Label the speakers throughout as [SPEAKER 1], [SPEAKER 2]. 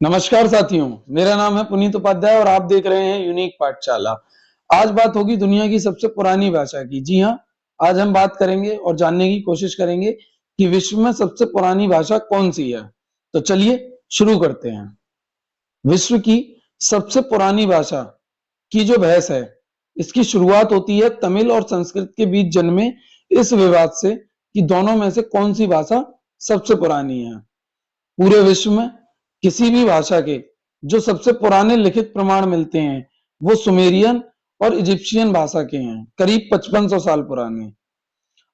[SPEAKER 1] नमस्कार साथियों, मेरा नाम है पुनीत उपाध्याय और आप देख रहे हैं यूनिक पाठशाला। आज बात होगी दुनिया की सबसे पुरानी भाषा की। जी हाँ, आज हम बात करेंगे और जानने की कोशिश करेंगे कि विश्व में सबसे पुरानी भाषा कौन सी है। तो चलिए शुरू करते हैं। विश्व की सबसे पुरानी भाषा की जो बहस है, इसकी शुरुआत होती है तमिल और संस्कृत के बीच जन्मे इस विवाद से कि दोनों में से कौन सी भाषा सबसे पुरानी है। पूरे विश्व में किसी भी भाषा के जो सबसे पुराने लिखित प्रमाण मिलते हैं वो सुमेरियन और इजिप्शियन भाषा के हैं, करीब 5500 साल पुराने।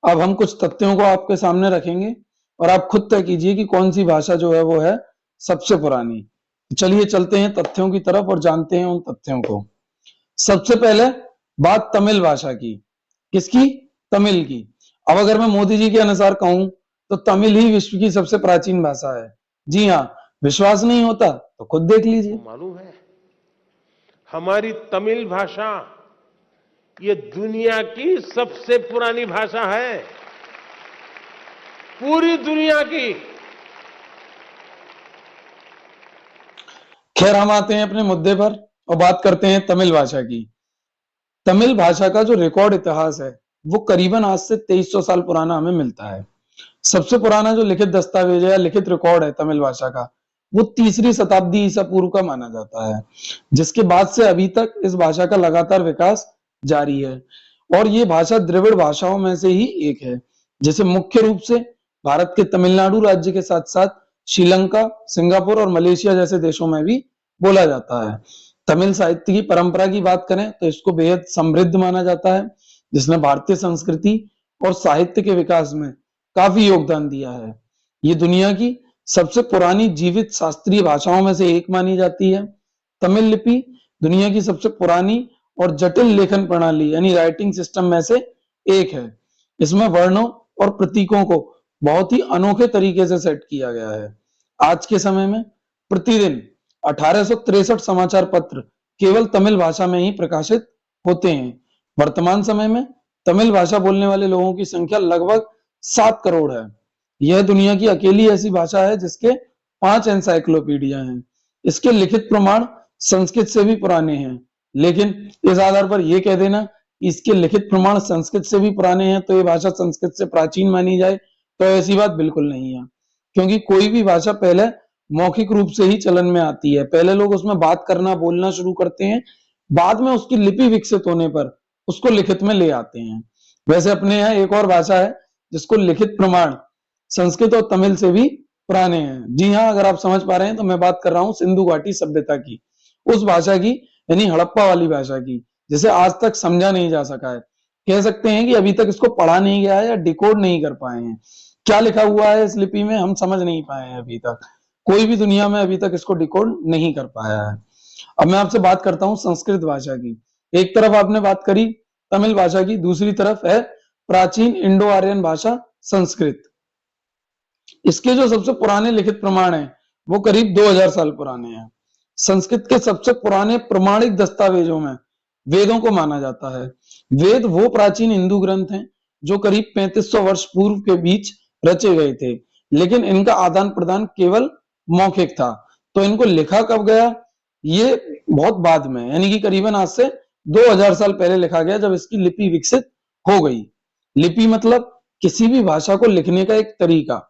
[SPEAKER 1] अब हम कुछ तथ्यों को आपके सामने रखेंगे और आप खुद तय कीजिए कि कौन सी भाषा जो है वो है सबसे पुरानी। चलिए चलते हैं तथ्यों की तरफ और जानते हैं उन तथ्यों को। सबसे पहले बात तमिल भाषा की। किसकी? तमिल की। अब अगर मैं मोदी जी के अनुसार कहूं तो तमिल ही विश्व की सबसे प्राचीन भाषा है। जी हाँ, विश्वास नहीं होता तो खुद देख लीजिए।
[SPEAKER 2] मालूम है, हमारी तमिल भाषा ये दुनिया की सबसे पुरानी भाषा है, पूरी दुनिया की।
[SPEAKER 1] खैर, हम आते हैं अपने मुद्दे पर और बात करते हैं तमिल भाषा की। तमिल भाषा का जो रिकॉर्ड इतिहास है वो करीबन आज से 2300 साल पुराना हमें मिलता है। सबसे पुराना जो लिखित दस्तावेज है या लिखित रिकॉर्ड है तमिल भाषा का, वो 3री शताब्दी ईसा पूर्व का माना जाता है, जिसके बाद से अभी तक इस भाषा का लगातार विकास जारी है। और ये भाषा द्रविड़ भाषाओं में से ही एक है, जिसे मुख्य रूप से भारत के तमिलनाडु राज्य के साथ साथ श्रीलंका, सिंगापुर और मलेशिया जैसे देशों में भी बोला जाता है। तमिल साहित्य की परंपरा की बात करें तो इसको बेहद समृद्ध माना जाता है, जिसने भारतीय संस्कृति और साहित्य के विकास में काफी योगदान दिया है। ये दुनिया की सबसे पुरानी जीवित शास्त्रीय भाषाओं में से एक मानी जाती है। तमिल लिपि दुनिया की सबसे पुरानी और जटिल लेखन प्रणाली यानी राइटिंग सिस्टम में से एक है। इसमें वर्णों और प्रतीकों को बहुत ही अनोखे तरीके से सेट किया गया है। आज के समय में प्रतिदिन 1863 समाचार पत्र केवल तमिल भाषा में ही प्रकाशित होते हैं। वर्तमान समय में तमिल भाषा बोलने वाले लोगों की संख्या लगभग 7 करोड़ है। यह दुनिया की अकेली ऐसी भाषा है जिसके 5 एनसाइक्लोपीडिया हैं। इसके लिखित प्रमाण संस्कृत से भी पुराने हैं, लेकिन इस आधार पर यह कह देना कि इसके लिखित प्रमाण संस्कृत से भी पुराने हैं तो ये भाषा संस्कृत से प्राचीन मानी जाए, तो ऐसी बात बिल्कुल नहीं है। क्योंकि कोई भी भाषा पहले मौखिक रूप से ही चलन में आती है। पहले लोग उसमें बात करना, बोलना शुरू करते हैं, बाद में उसकी लिपि विकसित होने पर उसको लिखित में ले आते हैं। वैसे अपने यहाँ एक और भाषा है जिसको लिखित प्रमाण संस्कृत और तमिल से भी पुराने हैं। जी हाँ, अगर आप समझ पा रहे हैं तो मैं बात कर रहा हूँ सिंधु घाटी सभ्यता की, उस भाषा की यानी हड़प्पा वाली भाषा की, जिसे आज तक समझा नहीं जा सका है। कह सकते हैं कि अभी तक इसको पढ़ा नहीं गया है या डिकोड नहीं कर पाए हैं। क्या लिखा हुआ है इस लिपि में हम समझ नहीं पाए हैं अभी तक। कोई भी दुनिया में अभी तक इसको डिकोड नहीं कर पाया है। अब मैं आपसे बात करता हूँ संस्कृत भाषा की। एक तरफ आपने बात करी तमिल भाषा की, दूसरी तरफ है प्राचीन इंडो आर्यन भाषा संस्कृत। इसके जो सबसे पुराने लिखित प्रमाण हैं वो करीब 2000 साल पुराने हैं। संस्कृत के सबसे पुराने प्रमाणिक दस्तावेजों में वेदों को माना जाता है। वेद वो प्राचीन हिंदू ग्रंथ हैं जो करीब 3500 वर्ष पूर्व के बीच रचे गए थे, लेकिन इनका आदान प्रदान केवल मौखिक था। तो इनको लिखा कब गया? ये बहुत बाद में, यानी कि करीबन आज से 2000 साल पहले लिखा गया, जब इसकी लिपि विकसित हो गई। लिपि मतलब किसी भी भाषा को लिखने का एक तरीका।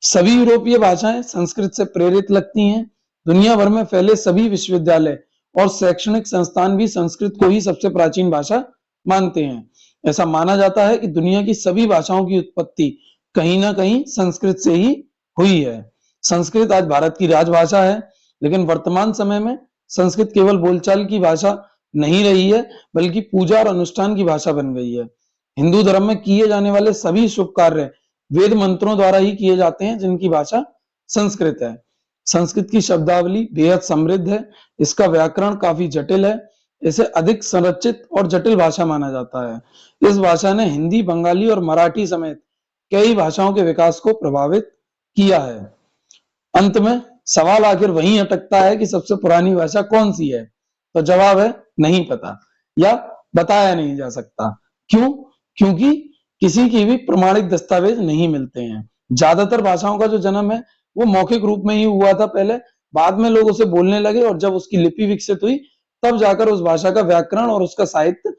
[SPEAKER 1] सभी यूरोपीय भाषाएं संस्कृत से प्रेरित लगती हैं। दुनिया भर में फैले सभी विश्वविद्यालय और शैक्षणिक संस्थान भी संस्कृत को ही सबसे प्राचीन भाषा मानते हैं। ऐसा माना जाता है कि दुनिया की सभी भाषाओं की उत्पत्ति कहीं ना कहीं संस्कृत से ही हुई है। संस्कृत आज भारत की राजभाषा है, लेकिन वर्तमान समय में संस्कृत केवल बोलचाल की भाषा नहीं रही है, बल्कि पूजा और अनुष्ठान की भाषा बन गई है। हिंदू धर्म में किए जाने वाले सभी शुभ कार्य वेद मंत्रों द्वारा ही किए जाते हैं, जिनकी भाषा संस्कृत है। संस्कृत की शब्दावली बेहद समृद्ध है, इसका व्याकरण काफी जटिल है, इसे अधिक संरचित और जटिल भाषा माना जाता है। इस भाषा ने हिंदी, बंगाली और मराठी समेत कई भाषाओं के विकास को प्रभावित किया है। अंत में सवाल आखिर वहीं अटकता है कि सबसे पुरानी भाषा कौन सी है? तो जवाब है नहीं पता या बताया नहीं जा सकता। क्यों? क्योंकि किसी की भी प्रमाणिक दस्तावेज नहीं मिलते हैं। ज्यादातर भाषाओं का जो जन्म है वो मौखिक रूप में ही हुआ था पहले, बाद में लोग उसे बोलने लगे और जब उसकी लिपि विकसित हुई तब जाकर उस भाषा का व्याकरण और उसका साहित्य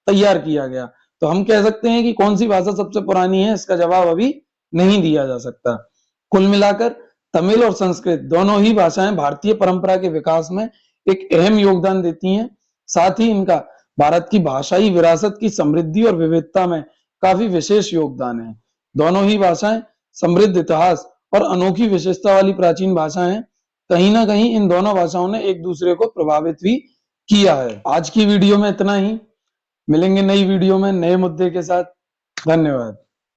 [SPEAKER 1] तैयार किया गया। तो हम कह सकते हैं कि कौन सी भाषा सबसे पुरानी है, इसका जवाब अभी नहीं दिया जा सकता। कुल मिलाकर तमिल और संस्कृत दोनों ही भाषाएं भारतीय परंपरा के विकास में एक अहम योगदान देती हैं। साथ ही इनका भारत की भाषाई विरासत की समृद्धि और विविधता में काफी विशेष योगदान है। दोनों ही भाषाएं समृद्ध इतिहास और अनोखी विशेषता वाली प्राचीन भाषाएं हैं। कहीं ना कहीं इन दोनों भाषाओं ने एक दूसरे को प्रभावित भी किया है। आज की वीडियो में इतना ही। मिलेंगे नई वीडियो में नए मुद्दे के साथ। धन्यवाद।